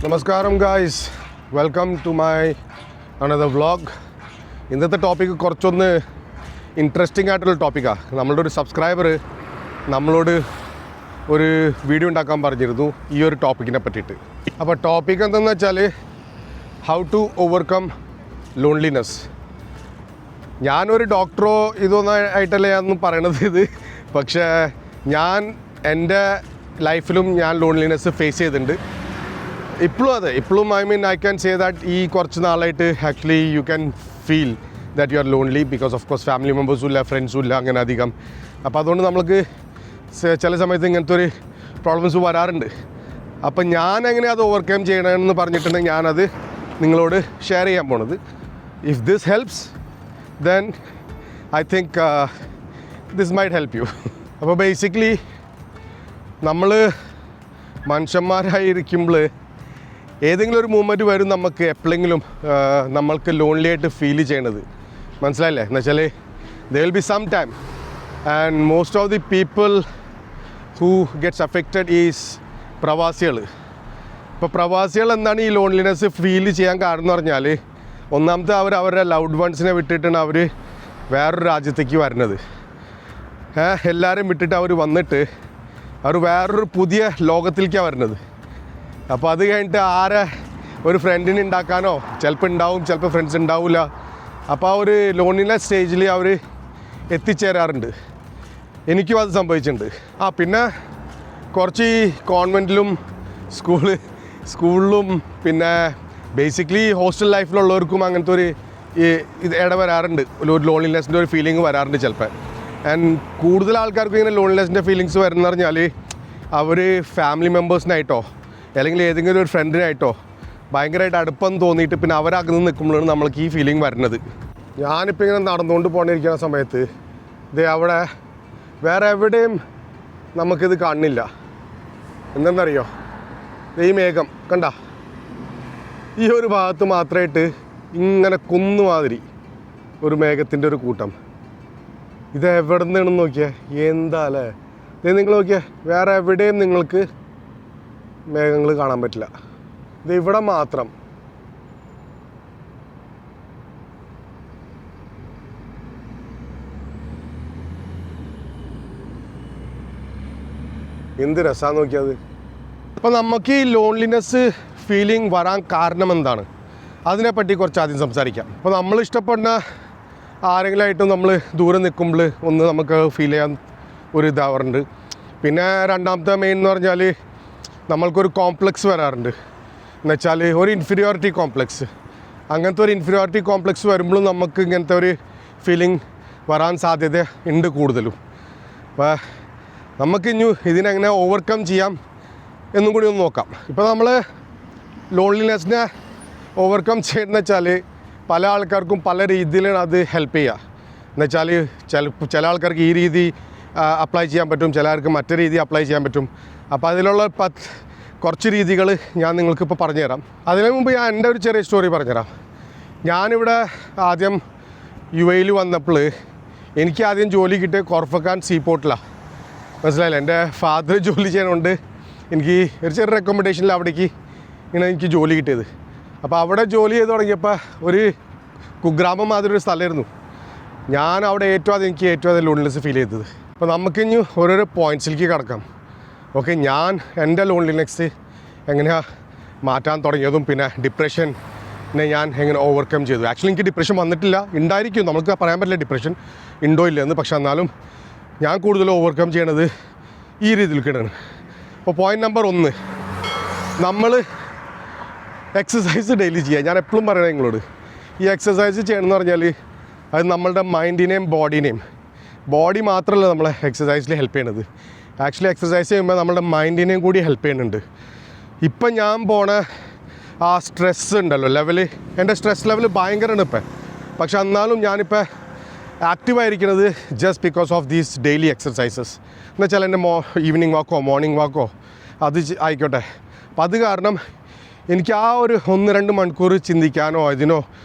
നമസ്കാരം guys, welcome to my another vlog. ഇന്നത്തെ topic കുറച്ചൊന്ന് ഇൻട്രസ്റ്റിംഗ് ആയിട്ടുള്ള ടോപ്പിക്കാണ്. നമ്മളുടെ ഒരു സബ്സ്ക്രൈബർ നമ്മളോട് ഒരു വീഡിയോ ഉണ്ടാക്കാൻ പറഞ്ഞിരുന്നു ഈ ഒരു ടോപ്പിക്കിനെ പറ്റിയിട്ട്. അപ്പോൾ ടോപ്പിക് എന്തെന്ന് വെച്ചാൽ ഹൗ ടു ഓവർകം ലോൺലിനെസ്. ഞാനൊരു ഡോക്ടറോ ഇതൊന്നും ആയിട്ടല്ല ഞാനൊന്നും പറയണത് ഇത്, പക്ഷേ ഞാൻ എൻ്റെ ലൈഫിലും ഞാൻ ലോൺലിനെസ് ഫേസ് ചെയ്തിട്ടുണ്ട്. ഇപ്പോഴും ഐ ക്യാൻ സേ ദാറ്റ് ഈ കുറച്ച് നാളായിട്ട് actually you can feel that you are lonely because of course family മെമ്പേഴ്സും ഇല്ല, ഫ്രണ്ട്സും ഇല്ല അങ്ങനെ അധികം. അപ്പോൾ അതുകൊണ്ട് നമ്മൾക്ക് ചില സമയത്ത് ഇങ്ങനത്തെ ഒരു പ്രോബ്ലംസ് വരാറുണ്ട്. അപ്പം ഞാൻ എങ്ങനെ അത് ഓവർകം ചെയ്യണമെന്ന് പറഞ്ഞിട്ടുണ്ടെങ്കിൽ ഞാനത് നിങ്ങളോട് ഷെയർ ചെയ്യാൻ പോണത്. If this helps then I think this might help you. അപ്പോൾ ബേസിക്കലി നമ്മൾ മനുഷ്യന്മാരായിരിക്കുമ്പോൾ ഏതെങ്കിലും ഒരു മൂമെൻറ്റ് വരും നമുക്ക് എപ്പോഴെങ്കിലും നമ്മൾക്ക് ലോൺലി ആയിട്ട് ഫീൽ ചെയ്യണത്, മനസ്സിലായില്ലേ? എന്ന് വെച്ചാൽ there will be some time and most of the people who gets affected is പ്രവാസികൾ. ഇപ്പോൾ പ്രവാസികൾ എന്താണ് ഈ ലോൺലിനെസ് ഫീൽ ചെയ്യാൻ കാരണം എന്ന് പറഞ്ഞാൽ, ഒന്നാമത്തെ അവരുടെ ലൗഡ് വൺസിനെ വിട്ടിട്ടാണ് അവർ വേറൊരു രാജ്യത്തേക്ക് വരുന്നത്. എല്ലാവരും വിട്ടിട്ട് അവർ വന്നിട്ട് അവർ വേറൊരു പുതിയ ലോകത്തിലേക്കാണ് വരുന്നത്. അപ്പോൾ അത് കഴിഞ്ഞിട്ട് ഒരു ഫ്രണ്ടിനെ ഉണ്ടാക്കാനോ ചിലപ്പോൾ ഉണ്ടാവും, ചിലപ്പോൾ ഫ്രണ്ട്സ് ഉണ്ടാവില്ല. അപ്പോൾ ആ ഒരു ലോൺലിനെസ് സ്റ്റേജിൽ അവർ എത്തിച്ചേരാറുണ്ട്. എനിക്കും അത് സംഭവിച്ചിട്ടുണ്ട്. പിന്നെ കുറച്ച് ഈ കോൺവെൻറ്റിലും സ്കൂളിലും പിന്നെ ബേസിക്കലി ഹോസ്റ്റൽ ലൈഫിലുള്ളവർക്കും അങ്ങനത്തെ ഒരു ഇട വരാറുണ്ട്, ഒരു ലോൺലിനെസ്സിൻ്റെ ഒരു ഫീലിംഗ് വരാറുണ്ട് ചിലപ്പോൾ. ആൻഡ് കൂടുതൽ ആൾക്കാർക്കും ഇങ്ങനെ ലോൺലിനെസ്സിൻ്റെ ഫീലിങ്സ് വരുന്ന പറഞ്ഞാൽ അവർ ഫാമിലി മെമ്പേഴ്സിനായിട്ടോ അല്ലെങ്കിൽ ഏതെങ്കിലും ഒരു ഫ്രണ്ടിനായിട്ടോ ഭയങ്കരമായിട്ട് അടുപ്പം തോന്നിയിട്ട് പിന്നെ അവരകന്ന് നിൽക്കുമ്പോഴാണ് നമ്മൾക്ക് ഈ ഫീലിംഗ് വരുന്നത്. ഞാനിപ്പോൾ ഇങ്ങനെ നടന്നുകൊണ്ട് പോകണിരിക്കുന്ന സമയത്ത് അവിടെ വേറെ എവിടെയും നമുക്കിത് കാണുന്നില്ല. എന്തെന്നറിയോ? ഈ മേഘം കണ്ട, ഈ ഒരു ഭാഗത്ത് മാത്രമായിട്ട് ഇങ്ങനെ കുന്നുമാതിരി ഒരു മേഘത്തിൻ്റെ ഒരു കൂട്ടം. ഇത് എവിടെ നിന്നാണെന്ന് നോക്കിയാൽ എന്താ അല്ലേ? ഇത് നിങ്ങൾ നോക്കിയാൽ വേറെ എവിടെയും നിങ്ങൾക്ക് മേഘങ്ങൾ കാണാൻ പറ്റില്ല. ഇത് ഇവിടെ മാത്രം. എന്ത് രസമാണെന്ന് നോക്കിയത്. അപ്പം നമുക്ക് ഈ ലോൺലിനെസ് ഫീലിംഗ് വരാൻ കാരണം എന്താണ്, അതിനെപ്പറ്റി കുറച്ച് ആദ്യം സംസാരിക്കാം. അപ്പോൾ നമ്മൾ ഇഷ്ടപ്പെടുന്ന ആരെങ്കിലുമായിട്ടും നമ്മൾ ദൂരെ നിൽക്കുമ്പോൾ ഒന്ന് നമുക്ക് ഫീൽ ചെയ്യാൻ ഒരു ഇതാവാറുണ്ട്. പിന്നെ രണ്ടാമത്തെ മെയിൻ എന്ന് പറഞ്ഞാൽ നമ്മൾക്കൊരു കോംപ്ലക്സ് വരാറുണ്ട്. എന്നുവെച്ചാൽ ഒരു ഇൻഫീരിയോറിറ്റി കോംപ്ലക്സ്. അങ്ങനത്തെ ഒരു ഇൻഫീരിയോറിറ്റി കോംപ്ലക്സ് വരുമ്പോഴും നമുക്ക് ഇങ്ങനത്തെ ഒരു ഫീലിംഗ് വരാൻ സാധ്യത ഉണ്ട് കൂടുതലും. അപ്പോൾ നമുക്കിനി ഇതിനെങ്ങനെ ഓവർകം ചെയ്യാം എന്നും കൂടി ഒന്ന് നോക്കാം. ഇപ്പോൾ നമ്മൾ ലോൺലിനെസ്സിനെ ഓവർകം ചെയ്യുന്നത് വെച്ചാൽ പല ആൾക്കാർക്കും പല രീതിയിലാണ് അത് ഹെൽപ്പ് ചെയ്യുക. എന്നുവെച്ചാൽ ചില ആൾക്കാർക്ക് ഈ രീതി അപ്ലൈ ചെയ്യാൻ പറ്റും, ചിലർക്ക് മറ്റു രീതി അപ്ലൈ ചെയ്യാൻ പറ്റും. അപ്പോൾ അതിലുള്ള കുറച്ച് രീതികൾ ഞാൻ നിങ്ങൾക്കിപ്പോൾ പറഞ്ഞുതരാം. അതിനു മുമ്പ് ഞാൻ എൻ്റെ ഒരു ചെറിയ സ്റ്റോറി പറഞ്ഞുതരാം. ഞാനിവിടെ ആദ്യം UAE വന്നപ്പോൾ എനിക്ക് ആദ്യം ജോലി കിട്ടിയ കോർഫക്കാൻ സീപോർട്ടിലാണ്, മനസ്സിലായില്ല? എൻ്റെ ഫാദർ ജോലി ചെയ്യുന്നതുകൊണ്ട് എനിക്ക് ഒരു ചെറിയ റെക്കമെൻഡേഷനിൽ അവിടേക്ക് ഇങ്ങനെ എനിക്ക് ജോലി കിട്ടിയത്. അപ്പോൾ അവിടെ ജോലി ചെയ്ത് തുടങ്ങിയപ്പോൾ ഒരു കുഗ്രാമം മാതിരി ഒരു സ്ഥലമായിരുന്നു. ഞാൻ അവിടെ എനിക്ക് ഏറ്റവും അധികം ലോൺലിനെസ് ഫീൽ ചെയ്തത്. അപ്പോൾ നമുക്കിനി ഓരോരോ പോയിൻറ്റ്സിലേക്ക് കിടക്കാം. ഓക്കെ, ഞാൻ എൻ്റെ ലോൺലിനെസ് എങ്ങനെയാണ് മാറ്റാൻ തുടങ്ങിയതും പിന്നെ ഡിപ്രഷനെ ഞാൻ എങ്ങനെ ഓവർകം ചെയ്തു. ആക്ച്വലി എനിക്ക് ഡിപ്രഷൻ വന്നിട്ടില്ല, ഉണ്ടായിരിക്കും, നമുക്ക് പറയാൻ പറ്റില്ല ഡിപ്രഷൻ ഉണ്ടോ ഇല്ലെന്ന്. പക്ഷെ എന്നാലും ഞാൻ കൂടുതൽ ഓവർകം ചെയ്യണത് ഈ രീതിയിലേക്കാണ്. അപ്പോൾ പോയിൻ്റ് നമ്പർ 1, നമ്മൾ എക്സസൈസ് ഡെയിലി ചെയ്യുക. ഞാൻ എപ്പോഴും പറയണത് നിങ്ങളോട്, ഈ എക്സസൈസ് ചെയ്യണമെന്ന് പറഞ്ഞാൽ അത് നമ്മളുടെ മൈൻഡിനെയും ബോഡി മാത്രമല്ല നമ്മളെ എക്സസൈസിൽ ഹെൽപ്പ് ചെയ്യണത്. ആക്ച്വലി എക്സസൈസ് ചെയ്യുമ്പോൾ നമ്മുടെ മൈൻഡിനെയും കൂടി ഹെൽപ്പ് ചെയ്യുന്നുണ്ട്. ഇപ്പം ഞാൻ പോണ ആ സ്ട്രെസ് ഉണ്ടല്ലോ ലെവല്, എൻ്റെ സ്ട്രെസ് ലെവൽ ഭയങ്കരമാണ് ഇപ്പം. പക്ഷെ എന്നാലും ഞാനിപ്പോൾ ആക്റ്റീവായിരിക്കുന്നത് just because of these daily exercises. എന്നുവെച്ചാൽ എൻ്റെ ഈവനിങ് വാക്കോ മോർണിംഗ് വാക്കോ അത് ആയിക്കോട്ടെ. അപ്പം അത് കാരണം എനിക്ക് ആ ഒരു 1-2 മണിക്കൂർ ചിന്തിക്കാനോ ഇതിനോ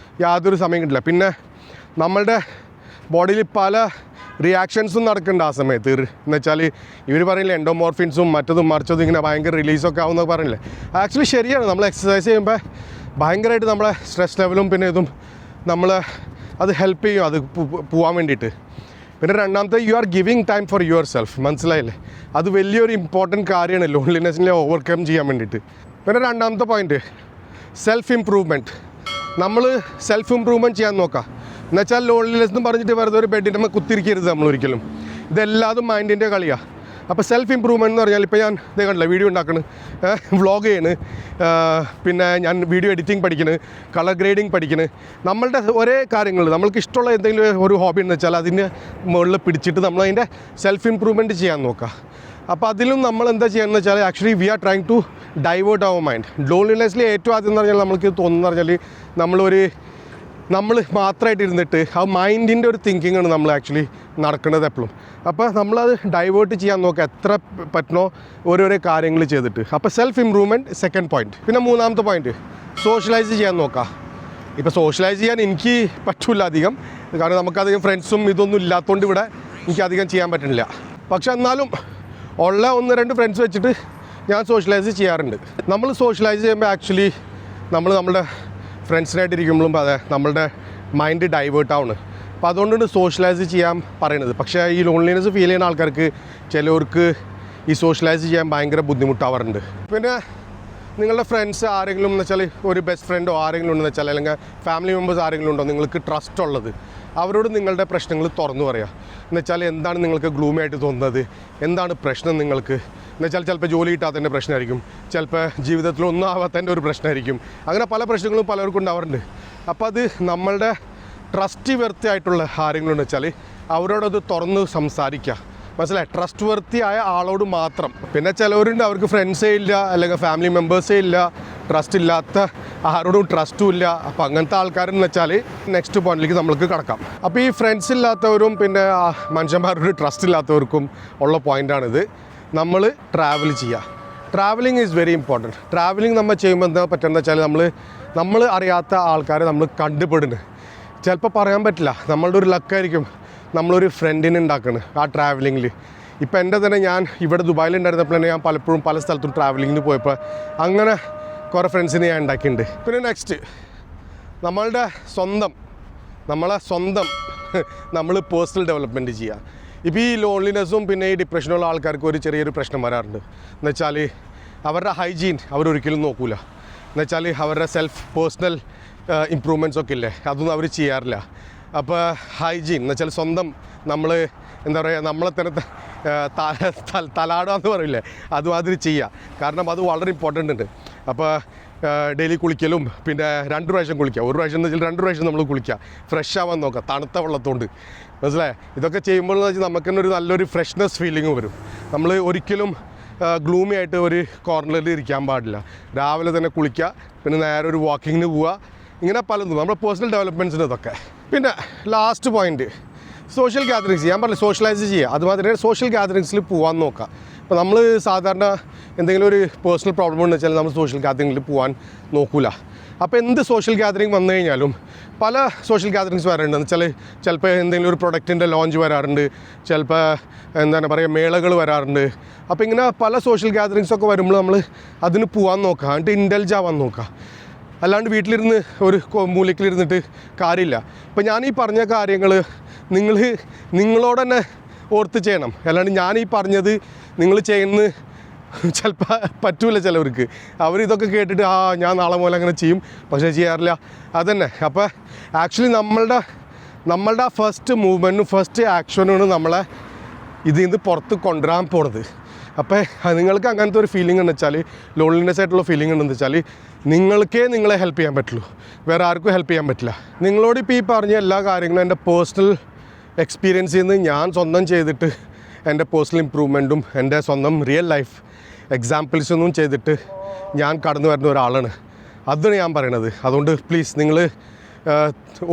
യാതൊരു സമയം കിട്ടില്ല. പിന്നെ നമ്മളുടെ ബോഡിയിൽ പല റിയാക്ഷൻസും നടക്കുന്നുണ്ട് ആ സമയത്ത്. എന്ന് വെച്ചാൽ ഇവർ പറയില്ലേ എൻഡോമോർഫിൻസും മറ്റതും മറിച്ചതും ഇങ്ങനെ ഭയങ്കര റിലീസൊക്കെ ആവുമെന്നൊക്കെ പറയില്ലേ. ആക്ച്വലി ശരിയാണ്. നമ്മൾ എക്സസൈസ് ചെയ്യുമ്പോൾ ഭയങ്കരമായിട്ട് നമ്മളെ സ്ട്രെസ് ലെവലും പിന്നെ ഇതും നമ്മൾ അത് ഹെൽപ്പ് ചെയ്യും അത് പോകാൻ വേണ്ടിയിട്ട്. പിന്നെ രണ്ടാമത്തെ you are giving time for your self. മനസ്സിലായില്ലേ? അത് വലിയൊരു ഇമ്പോർട്ടൻറ്റ് കാര്യമാണ് ലോൺലിനെസ്സിനെ ഓവർകം ചെയ്യാൻ വേണ്ടിയിട്ട്. പിന്നെ രണ്ടാമത്തെ പോയിൻറ്റ് സെൽഫ് ഇമ്പ്രൂവ്മെൻറ്റ്. നമ്മൾ സെൽഫ് ഇമ്പ്രൂവ്മെൻറ്റ് ചെയ്യാൻ നോക്കാം. എന്നുവെച്ചാൽ ലോൺലിനെസ് എന്ന് പറഞ്ഞിട്ട് വെറുതെ ഒരു ബെഡിൻ്റെ മേൽ കുത്തിരിക്കരുത് നമ്മളൊരിക്കലും. ഇതെല്ലാതും മൈൻഡിൻ്റെ കളിയാണ്. അപ്പോൾ സെൽഫ് ഇമ്പ്രൂവ്മെൻറ്റ് എന്ന് പറഞ്ഞാൽ ഇപ്പോൾ ഞാൻ ഇതേ കണ്ടില്ല വീഡിയോ ഉണ്ടാക്കണ്, വ്ളോഗ് ചെയ്യണ്, പിന്നെ ഞാൻ വീഡിയോ എഡിറ്റിംഗ് പഠിക്കണ്, കളർ ഗ്രേഡിങ് പഠിക്കണ്. നമ്മളുടെ ഒരേ കാര്യങ്ങൾ നമ്മൾക്ക് ഇഷ്ടമുള്ള എന്തെങ്കിലും ഒരു ഹോബി എന്ന് വെച്ചാൽ അതിൻ്റെ മുകളിൽ പിടിച്ചിട്ട് നമ്മളതിൻ്റെ സെൽഫ് ഇമ്പ്രൂവ്മെൻറ്റ് ചെയ്യാൻ നോക്കുക. അപ്പോൾ അതിലും നമ്മൾ എന്താ ചെയ്യുകയെന്ന് വെച്ചാൽ actually we are trying to divert our mind. ലോൺലിനെസ്സിൽ ഏറ്റവും ആദ്യം എന്ന് പറഞ്ഞാൽ നമ്മൾക്ക് തോന്നുന്നു പറഞ്ഞാൽ നമ്മൾ മാത്രമായിട്ട് ഇരുന്നിട്ട് ആ മൈൻഡിൻ്റെ ഒരു തിങ്കിങ്ങാണ് നമ്മൾ ആക്ച്വലി നടക്കുന്നത് എപ്പോഴും. അപ്പോൾ നമ്മളത് ഡൈവേർട്ട് ചെയ്യാൻ നോക്കുക എത്ര പറ്റണോ ഓരോരോ കാര്യങ്ങൾ ചെയ്തിട്ട്. അപ്പോൾ സെൽഫ് ഇമ്പ്രൂവ്മെൻറ്റ് സെക്കൻഡ് പോയിൻറ്റ്. പിന്നെ മൂന്നാമത്തെ പോയിൻറ്റ് സോഷ്യലൈസ് ചെയ്യാൻ നോക്കുക. ഇപ്പോൾ സോഷ്യലൈസ് ചെയ്യാൻ എനിക്ക് പറ്റില്ല അധികം, കാരണം നമുക്കധികം ഫ്രണ്ട്സും ഇതൊന്നും ഇല്ലാത്തതുകൊണ്ട് ഇവിടെ എനിക്കധികം ചെയ്യാൻ പറ്റുന്നില്ല. പക്ഷെ എന്നാലും ഉള്ള 1-2 ഫ്രണ്ട്സ് വെച്ചിട്ട് ഞാൻ സോഷ്യലൈസ് ചെയ്യാറുണ്ട്. നമ്മൾ സോഷ്യലൈസ് ചെയ്യുമ്പോൾ ആക്ച്വലി നമ്മുടെ ഫ്രണ്ട്സിനായിട്ട് ഇരിക്കുമ്പോഴും അതെ നമ്മളുടെ മൈൻഡ് ഡൈവേർട്ട് ആവുന്നു. അപ്പോൾ അതുകൊണ്ടാണ് സോഷ്യലൈസ് ചെയ്യാൻ പറയുന്നത്. പക്ഷേ ഈ ലോൺലിനെസ് ഫീൽ ചെയ്യുന്ന ആൾക്കാർക്ക് ചിലവർക്ക് ഈ സോഷ്യലൈസ് ചെയ്യാൻ ഭയങ്കര ബുദ്ധിമുട്ടാവാറുണ്ട്. പിന്നെ നിങ്ങളുടെ ഫ്രണ്ട്സ് ആരെങ്കിലും എന്ന് വെച്ചാൽ ഒരു ബെസ്റ്റ് ഫ്രണ്ടോ ആരെങ്കിലും ഉണ്ടെന്ന് വെച്ചാൽ അല്ലെങ്കിൽ ഫാമിലി മെമ്പേഴ്സ് ആരെങ്കിലും ഉണ്ടോ നിങ്ങൾക്ക് ട്രസ്റ്റ് ഉള്ളത്, അവരോട് നിങ്ങളുടെ പ്രശ്നങ്ങൾ തുറന്നു പറയുക. എന്നുവെച്ചാൽ എന്താണ് നിങ്ങൾക്ക് ഗ്ലൂമി ആയിട്ട് തോന്നുന്നത്, എന്താണ് പ്രശ്നം നിങ്ങൾക്ക് എന്നുവെച്ചാൽ ചിലപ്പോൾ ജോലി കിട്ടാത്തതിൻ്റെ പ്രശ്നമായിരിക്കും, ചിലപ്പോൾ ജീവിതത്തിലൊന്നും ആവാത്തതിൻ്റെ ഒരു പ്രശ്നമായിരിക്കും. അങ്ങനെ പല പ്രശ്നങ്ങളും പലർക്കും ഉണ്ടാവാറുണ്ട്. അപ്പോൾ അത് നമ്മളുടെ ട്രസ്റ്റ് വർത്തി ആയിട്ടുള്ള ആരെങ്കിലും എന്ന് വെച്ചാൽ അവരോടത് തുറന്ന് സംസാരിക്കുക. മനസ്സിലായി? ട്രസ്റ്റ് വർത്തി ആയ ആളോട് മാത്രം. പിന്നെ ചിലവരുണ്ട് അവർക്ക് ഫ്രണ്ട്സേ ഇല്ല അല്ലെങ്കിൽ ഫാമിലി മെമ്പേഴ്സേ ഇല്ല, ട്രസ്റ്റ് ഇല്ലാത്ത ആരോടും ട്രസ്റ്റും ഇല്ല. അപ്പോൾ അങ്ങനത്തെ ആൾക്കാരെന്ന് വെച്ചാൽ നെക്സ്റ്റ് പോയിന്റിലേക്ക് നമ്മൾക്ക് കടക്കാം. അപ്പോൾ ഈ ഫ്രണ്ട്സ് ഇല്ലാത്തവരും പിന്നെ മനുഷ്യന്മാരോട് ട്രസ്റ്റ് ഇല്ലാത്തവർക്കും ഉള്ള പോയിൻ്റാണിത്. നമ്മൾ ട്രാവൽ ചെയ്യുക. Travelling is very important. Travelling നമ്മൾ ചെയ്യുമ്പോൾ എന്താ പറ്റുന്നത് വെച്ചാൽ നമ്മൾ അറിയാത്ത ആൾക്കാരെ നമ്മൾ കണ്ടുപെടുന്നു. ചിലപ്പോൾ പറയാൻ പറ്റില്ല, നമ്മളുടെ ഒരു ലക്കായിരിക്കും നമ്മളൊരു ഫ്രണ്ടിനെ ഉണ്ടാക്കുന്നത് ആ ട്രാവലിങ്ങിൽ. ഇപ്പോൾ എൻ്റെ തന്നെ ഞാൻ ഇവിടെ ദുബായിലുണ്ടായിരുന്നപ്പോൾ തന്നെ ഞാൻ പലപ്പോഴും പല സ്ഥലത്തും ട്രാവലിങ്ങിന് പോയപ്പോൾ അങ്ങനെ കുറേ ഫ്രണ്ട്സിനെ ഞാൻ ഉണ്ടാക്കിയിട്ടുണ്ട്. പിന്നെ നെക്സ്റ്റ് നമ്മളെ സ്വന്തം നമ്മൾ പേഴ്സണൽ ഡെവലപ്മെൻറ്റ് ചെയ്യുക. ഇപ്പോൾ ഈ ലോൺലിനെസ്സും പിന്നെ ഈ ഡിപ്രഷനുള്ള ആൾക്കാർക്ക് ഒരു ചെറിയൊരു പ്രശ്നം വരാറുണ്ട്. എന്നുവെച്ചാൽ അവരുടെ ഹൈജീൻ അവരൊരിക്കലും നോക്കൂല. എന്നുവെച്ചാൽ അവരുടെ പേഴ്സണൽ ഇമ്പ്രൂവ്മെൻറ്റ്സ് ഒക്കെ ഇല്ലേ, അതൊന്നും അവർ ചെയ്യാറില്ല. അപ്പോൾ ഹൈജീൻ എന്ന് വെച്ചാൽ സ്വന്തം നമ്മൾ എന്താ പറയുക നമ്മളെ തന്നെ തലാടുക എന്ന് പറയില്ലേ, അതുമാതിരി ചെയ്യുക. കാരണം അത് വളരെ ഇമ്പോർട്ടൻ്റ് ഉണ്ട്. അപ്പോൾ ഡെയിലി കുളിക്കലും പിന്നെ 2 പ്രാവശ്യം കുളിക്കുക, ഒരു പ്രാവശ്യം എന്ന് വെച്ചാൽ 2 പ്രാവശ്യം നമ്മൾ കുളിക്കുക, ഫ്രഷ് ആവാൻ നോക്കുക തണുത്ത വെള്ളത്തോണ്ട്. മനസ്സിലായേ? ഇതൊക്കെ ചെയ്യുമ്പോൾ എന്ന് വെച്ചാൽ നമുക്ക് തന്നെ ഒരു നല്ലൊരു ഫ്രഷ്നെസ് ഫീലിംഗ് വരും. നമ്മൾ ഒരിക്കലും ഗ്ലൂമി ആയിട്ട് ഒരു കോർണറിൽ ഇരിക്കാൻ പാടില്ല. രാവിലെ തന്നെ കുളിക്കുക, പിന്നെ നേരെ ഒരു വാക്കിങ്ങിന് പോവുക, ഇങ്ങനെ പലതും നമ്മുടെ പേഴ്സണൽ ഡെവലപ്മെൻറ്റ്സിന് ഇതൊക്കെ. പിന്നെ ലാസ്റ്റ് പോയിൻറ്റ് സോഷ്യൽ ഗ്യാതറിങ്സ്. ഞാൻ പറഞ്ഞു സോഷ്യലൈസ് ചെയ്യുക, അതുമാതിരി സോഷ്യൽ ഗ്യാതറിങ്സിൽ പോകാൻ നോക്കുക. ഇപ്പോൾ നമ്മൾ സാധാരണ എന്തെങ്കിലും ഒരു പേഴ്സണൽ പ്രോബ്ലം ഉണ്ടെന്ന് വെച്ചാൽ നമ്മൾ സോഷ്യൽ ഗ്യാതറിങ്ങിൽ പോകാൻ നോക്കില്ല. അപ്പോൾ എന്ത് സോഷ്യൽ ഗ്യാതറിങ് വന്നു കഴിഞ്ഞാലും പല സോഷ്യൽ ഗ്യാതറിങ്സ് വരാറുണ്ട്. എന്ന് വെച്ചാൽ ചിലപ്പോൾ എന്തെങ്കിലും ഒരു പ്രൊഡക്റ്റിൻ്റെ ലോഞ്ച് വരാറുണ്ട്, ചിലപ്പോൾ എന്താണ് പറയുക മേളകൾ വരാറുണ്ട്. അപ്പോൾ ഇങ്ങനെ പല സോഷ്യൽ ഗ്യാതറിങ്സൊക്കെ വരുമ്പോൾ നമ്മൾ അതിന് പോകാൻ നോക്കുക, എന്നിട്ട് ഇൻഡൽജ് ആവാൻ നോക്കുക. അല്ലാണ്ട് വീട്ടിലിരുന്ന് ഒരു മൂലക്കിലിരുന്നിട്ട് കാര്യമില്ല. ഇപ്പോൾ ഞാൻ ഈ പറഞ്ഞ കാര്യങ്ങൾ നിങ്ങളോട് തന്നെ ഓർത്ത് ചെയ്യണം. അല്ലാണ്ട് ഞാൻ ഈ പറഞ്ഞത് നിങ്ങൾ ചെയ്യുന്നത് ചിലപ്പോൾ പറ്റൂല ചിലവർക്ക്. അവരിതൊക്കെ കേട്ടിട്ട് ഞാൻ നാളെ മുതൽ അങ്ങനെ ചെയ്യും, പക്ഷേ ചെയ്യാറില്ല. അതന്നെ. അപ്പോൾ ആക്ച്വലി നമ്മളുടെ ഫസ്റ്റ് മൂവ്മെൻറ്റും ഫസ്റ്റ് ആക്ഷനുമാണ് നമ്മളെ ഇതിൽ നിന്ന് പുറത്ത് കൊണ്ടുവരാൻ പോണത്. അപ്പോൾ നിങ്ങൾക്ക് അങ്ങനത്തെ ഒരു ഫീലിംഗ് എന്ന് വെച്ചാൽ ലോൺലിനെസ് ആയിട്ടുള്ള ഫീലിംഗ് ഉണ്ടെന്ന് വെച്ചാൽ നിങ്ങൾക്കേ നിങ്ങളെ ഹെൽപ്പ് ചെയ്യാൻ പറ്റുള്ളൂ, വേറെ ആർക്കും ഹെൽപ്പ് ചെയ്യാൻ പറ്റില്ല. നിങ്ങളോട് ഇപ്പോൾ ഈ പറഞ്ഞ എല്ലാ കാര്യങ്ങളും എൻ്റെ പേഴ്സണൽ എക്സ്പീരിയൻസിൽ നിന്ന് ഞാൻ സ്വന്തം ചെയ്തിട്ട് എൻ്റെ പേഴ്സണൽ ഇമ്പ്രൂവ്മെൻറ്റും എൻ്റെ സ്വന്തം റിയൽ ലൈഫ് എക്സാമ്പിൾസൊന്നും ചെയ്തിട്ട് ഞാൻ കടന്നു വരുന്ന ഒരാളാണ്. അതാണ് ഞാൻ പറയണത്. അതുകൊണ്ട് പ്ലീസ് നിങ്ങൾ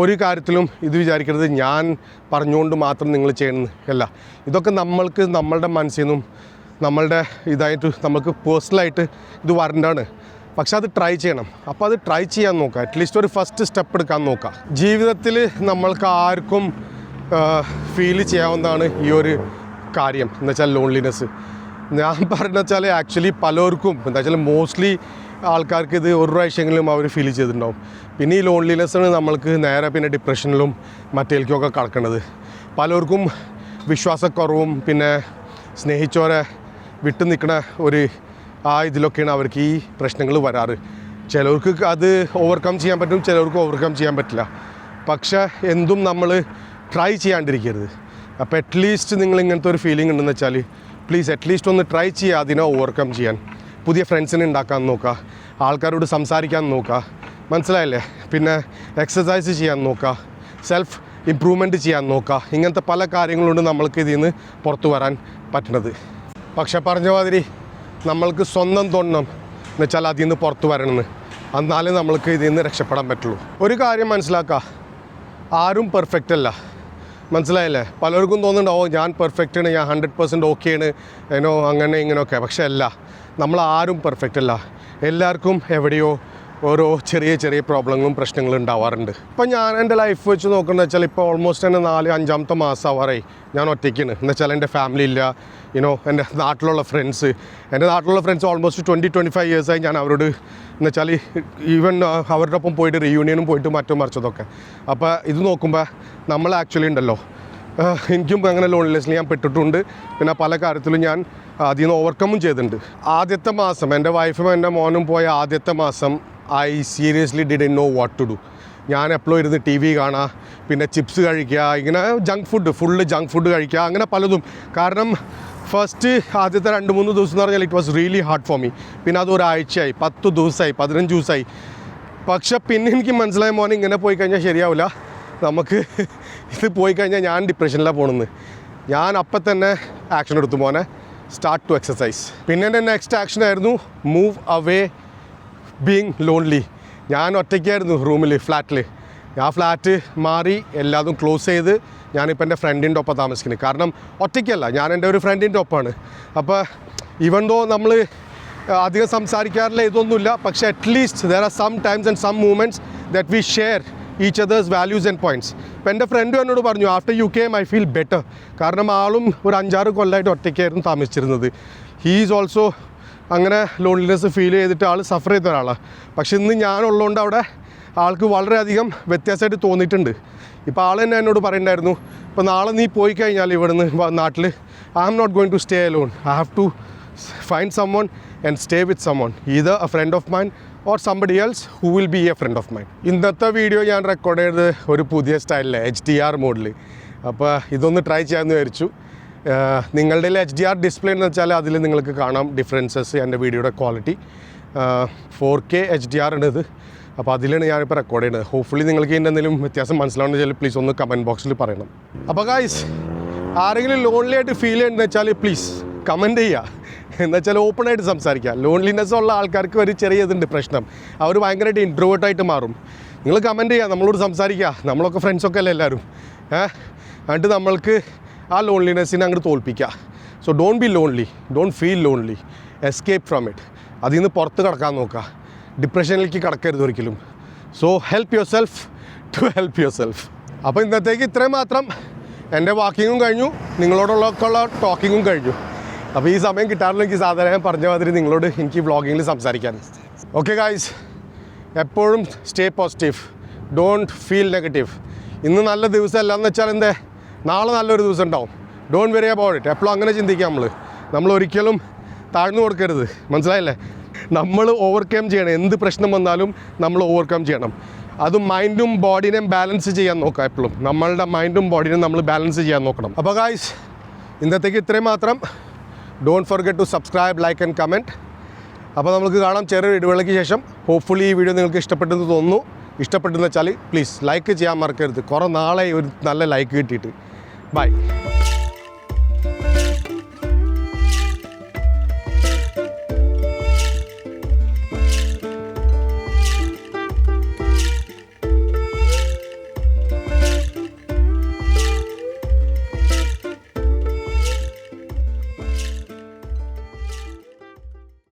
ഒരു കാര്യത്തിലും ഇത് വിചാരിക്കരുത് ഞാൻ പറഞ്ഞുകൊണ്ട് മാത്രം നിങ്ങൾ ചെയ്യുന്നതല്ല. ഇതൊക്കെ നമ്മളുടെ മനസ്സിൽ നിന്നും നമ്മളുടെ ഇതായിട്ട് നമുക്ക് പേഴ്സണലായിട്ട് ഇത് വരേണ്ടതാണ്. പക്ഷെ അത് ട്രൈ ചെയ്യണം. അപ്പോൾ അത് ട്രൈ ചെയ്യാൻ നോക്കുക, അറ്റ്ലീസ്റ്റ് ഒരു ഫസ്റ്റ് സ്റ്റെപ്പ് എടുക്കാൻ നോക്കുക. ജീവിതത്തിൽ നമ്മൾക്ക് ആർക്കും ഫീൽ ചെയ്യാവുന്നതാണ് ഈ ഒരു കാര്യം എന്ന് വെച്ചാൽ ലോൺലിനെസ്. ഞാൻ പറഞ്ഞു വെച്ചാൽ ആക്ച്വലി പലർക്കും എന്താ വെച്ചാൽ മോസ്റ്റ്ലി ആൾക്കാർക്ക് ഇത് ഒരു പ്രാവശ്യമെങ്കിലും അവർ ഫീൽ ചെയ്തിട്ടുണ്ടാവും. പിന്നെ ഈ ലോൺലിനെസ്സാണ് നമ്മൾക്ക് നേരെ പിന്നെ ഡിപ്രഷനിലും മറ്റേൽക്കൊക്കെ കടക്കുന്നത്. പലർക്കും വിശ്വാസക്കുറവും പിന്നെ സ്നേഹിച്ചവരെ വിട്ടു നിൽക്കുന്ന ഒരു ഇതിലൊക്കെയാണ് അവർക്ക് ഈ പ്രശ്നങ്ങൾ വരാറ്. ചിലർക്ക് അത് ഓവർകം ചെയ്യാൻ പറ്റും, ചിലർക്ക് ഓവർകം ചെയ്യാൻ പറ്റില്ല. പക്ഷേ എന്തും നമ്മൾ ട്രൈ ചെയ്യാണ്ടിരിക്കരുത്. അപ്പോൾ അറ്റ്ലീസ്റ്റ് നിങ്ങൾ ഇങ്ങനത്തെ ഒരു ഫീലിംഗ് ഉണ്ടെന്ന് വെച്ചാൽ പ്ലീസ് അറ്റ്ലീസ്റ്റ് ഒന്ന് ട്രൈ ചെയ്യുക അതിനെ ഓവർകം ചെയ്യാൻ. പുതിയ ഫ്രണ്ട്സിനെ ഉണ്ടാക്കാൻ നോക്കുക, ആൾക്കാരോട് സംസാരിക്കാൻ നോക്കുക, മനസ്സിലായില്ലേ? പിന്നെ എക്സസൈസ് ചെയ്യാൻ നോക്കുക, സെൽഫ് ഇമ്പ്രൂവ്മെൻറ്റ് ചെയ്യാൻ നോക്കുക. ഇങ്ങനത്തെ പല കാര്യങ്ങളുണ്ട് നമ്മൾക്ക് ഇതിൽ നിന്ന് പുറത്തു വരാൻ പറ്റുന്നത്. പക്ഷെ പറഞ്ഞ മാതിരി നമ്മൾക്ക് സ്വന്തം തോന്നണം എന്ന് വെച്ചാൽ അതിൽ നിന്ന് പുറത്തു വരണമെന്ന്, എന്നാലേ നമ്മൾക്ക് ഇതിൽ നിന്ന് രക്ഷപ്പെടാൻ പറ്റുള്ളൂ. ഒരു കാര്യം മനസ്സിലാക്കുക, ആരും പെർഫെക്റ്റ് അല്ല, മനസ്സിലായില്ലേ? പലർക്കും തോന്നുന്നുണ്ടാവും ഞാൻ പെർഫെക്റ്റാണ്, ഞാൻ 100% ഓക്കെയാണ്, ഏനോ അങ്ങനെ ഇങ്ങനെയൊക്കെ. പക്ഷേ അല്ല, നമ്മളാരും പെർഫെക്റ്റ് അല്ല. എല്ലാവർക്കും എവിടെയോ ഓരോ ചെറിയ ചെറിയ പ്രോബ്ലങ്ങളും പ്രശ്നങ്ങളും ഉണ്ടാവാറുണ്ട്. ഇപ്പം ഞാൻ എൻ്റെ ലൈഫ് വെച്ച് നോക്കുന്നത് വെച്ചാൽ ഇപ്പോൾ ഓൾമോസ്റ്റ് തന്നെ 4-5 മാസം ആവാറായി ഞാൻ ഒറ്റയ്ക്കാണ്. എന്ന് വെച്ചാൽ എൻ്റെ ഫാമിലി ഇല്ല, എൻ്റെ നാട്ടിലുള്ള ഫ്രണ്ട്സ് ഓൾമോസ്റ്റ് 20-25 ഇയേഴ്സായി ഞാൻ അവരോട് എന്ന് വെച്ചാൽ ഈവൻ അവരുടെ ഒപ്പം പോയിട്ട് റീയൂണിയനും പോയിട്ട് മറ്റും മറിച്ചതൊക്കെ. അപ്പോൾ ഇത് നോക്കുമ്പോൾ നമ്മൾ ആക്ച്വലി ഉണ്ടല്ലോ, എനിക്കും അങ്ങനെ ലോൺലിനെസ്സിൽ ഞാൻ പെട്ടിട്ടുണ്ട്. പിന്നെ പല കാര്യത്തിലും ഞാൻ അതിൽ നിന്ന് ഓവർകമ്മും ചെയ്തിട്ടുണ്ട്. ആദ്യത്തെ മാസം എൻ്റെ വൈഫും എൻ്റെ മോനും പോയ ആദ്യത്തെ മാസം I seriously didn't know what to do. ഞാൻ എപ്പോഴും ഇരുന്ന് TV കാണുക, പിന്നെ ചിപ്സ് കഴിക്കുക, ഇങ്ങനെ ഫുള്ള് ജങ്ക് ഫുഡ് കഴിക്കുക, അങ്ങനെ പലതും. കാരണം ഫസ്റ്റ് ആദ്യത്തെ 2-3 ദിവസം എന്ന് പറഞ്ഞാൽ it was really hard for me. പിന്നെ അത് ഒരാഴ്ചയായി, 10 ദിവസമായി, 15 ദിവസമായി. പക്ഷെ പിന്നെ എനിക്ക് മനസ്സിലായ മോനെ ഇങ്ങനെ പോയി കഴിഞ്ഞാൽ ശരിയാവില്ല, നമുക്ക് ഇത് പോയി കഴിഞ്ഞാൽ ഞാൻ ഡിപ്രഷനിലാണ് പോകണമെന്ന്. ഞാൻ അപ്പം തന്നെ ആക്ഷൻ എടുത്തു, മോനെ സ്റ്റാർട്ട് ടു എക്സസൈസ്. പിന്നെ എൻ്റെ നെക്സ്റ്റ് ആക്ഷനായിരുന്നു മൂവ് അവേ ബീങ് ലോൺലി. ഞാൻ ഒറ്റയ്ക്കായിരുന്നു റൂമിൽ, ഫ്ലാറ്റിൽ. ആ ഫ്ലാറ്റ് മാറി എല്ലാതും ക്ലോസ് ചെയ്ത് ഞാനിപ്പോൾ എൻ്റെ ഫ്രണ്ടിൻ്റെ ഒപ്പം താമസിക്കുന്നത്. കാരണം ഒറ്റയ്ക്കല്ല, ഞാൻ എൻ്റെ ഒരു ഫ്രണ്ടിൻ്റെ ഒപ്പമാണ്. അപ്പോൾ ഈവൻ ദോ നമ്മൾ അധികം സംസാരിക്കാറില്ല, ഇതൊന്നുമില്ല, പക്ഷേ at least there are some times and some moments that we share each others values and points. ഇപ്പോൾ എൻ്റെ ഫ്രണ്ടും എന്നോട് പറഞ്ഞു after you came I feel better. കാരണം ആളും ഒരു 5-6 കൊല്ലമായിട്ട് ഒറ്റയ്ക്കായിരുന്നു താമസിച്ചിരുന്നത്. ഹീ ഈസ് ഓൾസോ അങ്ങനെ ലോൺലിനെസ് ഫീൽ ചെയ്തിട്ട് ആൾ സഫർ ചെയ്ത ഒരാളാണ്. പക്ഷെ ഇന്ന് ഞാനുള്ളതുകൊണ്ട് അവിടെ ആൾക്ക് വളരെയധികം വ്യത്യാസമായിട്ട് തോന്നിയിട്ടുണ്ട്. ഇപ്പോൾ ആൾ തന്നെ എന്നോട് പറയുന്നുണ്ടായിരുന്നു, ഇപ്പോൾ നാളെ നീ പോയി കഴിഞ്ഞാൽ ഇവിടുന്ന് നാട്ടിൽ I am not going to stay alone, I have to find someone and stay with someone, either a friend of mine or somebody else who will be a friend of mine. ഇന്നത്തെ video ഞാൻ record ചെയ്തത് ഒരു പുതിയ സ്റ്റൈലിൽ HDR മോഡിൽ. അപ്പോൾ ഇതൊന്ന് try ചെയ്യാമെന്ന് വിചാരിച്ചു. നിങ്ങളുടെ HDR ഡിസ്പ്ലേ എന്ന് വെച്ചാൽ അതിൽ നിങ്ങൾക്ക് കാണാം ഡിഫറൻസസ്, എൻ്റെ വീഡിയോയുടെ ക്വാളിറ്റി. 4K HDR ആണ് ഇത്. അപ്പോൾ അതിലാണ് ഞാനിപ്പോൾ റെക്കോർഡ് ചെയ്യുന്നത്. ഹോപ്പ്ഫുള്ളി നിങ്ങൾക്ക് ഇതിൻ്റെ എന്തെങ്കിലും വ്യത്യാസം മനസ്സിലാവുന്ന വെച്ചാൽ പ്ലീസ് ഒന്ന് കമൻറ്റ് ബോക്സിൽ പറയണം. അപ്പോൾ ഗായ്സ്, ആരെങ്കിലും ലോൺലി ആയിട്ട് ഫീൽ ചെയ്യുന്നത് വെച്ചാൽ പ്ലീസ് കമൻറ്റ് ചെയ്യുക. എന്ന് വെച്ചാൽ ഓപ്പണായിട്ട് സംസാരിക്കുക. ലോൺലിനെസ് ഉള്ള ആൾക്കാർക്ക് ഒരു ചെറിയ ഇതുണ്ട് പ്രശ്നം, അവർ ഭയങ്കരമായിട്ട് ഇൻട്രോവേർട്ടായിട്ട് മാറും. നിങ്ങൾ കമൻറ്റ് ചെയ്യുക, നമ്മളോട് സംസാരിക്കുക, നമ്മളൊക്കെ ഫ്രണ്ട്സൊക്കെ അല്ലേ എല്ലാവരും. എന്നിട്ട് നമ്മൾക്ക് ആ ലോൺലിനെസ്സിനെ അങ്ങോട്ട് തോൽപ്പിക്കുക. So don't be lonely, don't feel lonely, escape from it. അതിൽ നിന്ന് പുറത്ത് കിടക്കാൻ നോക്കുക, ഡിപ്രഷനിലേക്ക് കിടക്കരുത് ഒരിക്കലും. So help yourself to help yourself. അപ്പോൾ ഇന്നത്തേക്ക് ഇത്രയും മാത്രം. എൻ്റെ വാക്കിങ്ങും കഴിഞ്ഞു, നിങ്ങളോടുള്ള ടോക്കിങ്ങും കഴിഞ്ഞു. അപ്പോൾ ഈ സമയം കിട്ടാറില്ല എനിക്ക് സാധാരണ ഞാൻ പറഞ്ഞ മാതിരി നിങ്ങളോട് എനിക്ക് വ്ളോഗിങ്ങിൽ സംസാരിക്കാൻ. ഓക്കെ ഗായ്സ്, എപ്പോഴും stay positive, don't feel negative. ഇന്ന് നല്ല ദിവസമല്ല എന്ന് വെച്ചാൽ എന്തേ, നാളെ നല്ലൊരു ദിവസം ഉണ്ടാവും. Don't worry about it. എപ്പോഴും അങ്ങനെ ചിന്തിക്കാം. നമ്മൾ ഒരിക്കലും താഴ്ന്നു കൊടുക്കരുത്, മനസ്സിലായില്ലേ? നമ്മൾ ഓവർകം ചെയ്യണം. എന്ത് പ്രശ്നം വന്നാലും നമ്മൾ ഓവർകം ചെയ്യണം. അത് മൈൻഡും ബോഡിനെയും ബാലൻസ് ചെയ്യാൻ നോക്കാം. എപ്പോഴും നമ്മളുടെ മൈൻഡും ബോഡിനെയും നമ്മൾ ബാലൻസ് ചെയ്യാൻ നോക്കണം. അപ്പോൾ ഗായ്സ്, ഇന്നത്തേക്ക് ഇത്രയും മാത്രം. Don't forget to subscribe, like and comment. അപ്പോൾ നമുക്ക് കാണാം ചെറിയൊരു ഇടവേളയ്ക്ക് ശേഷം. ഹോപ്പ്ഫുള്ളി ഈ വീഡിയോ നിങ്ങൾക്ക് ഇഷ്ടപ്പെട്ടെന്ന് തോന്നുന്നു. ഇഷ്ടപ്പെട്ടെന്ന് വെച്ചാൽ പ്ലീസ് ലൈക്ക് ചെയ്യാൻ മറക്കരുത്. കുറേ നാളെ ഒരു നല്ല ലൈക്ക് കിട്ടിയിട്ട്. ബൈ.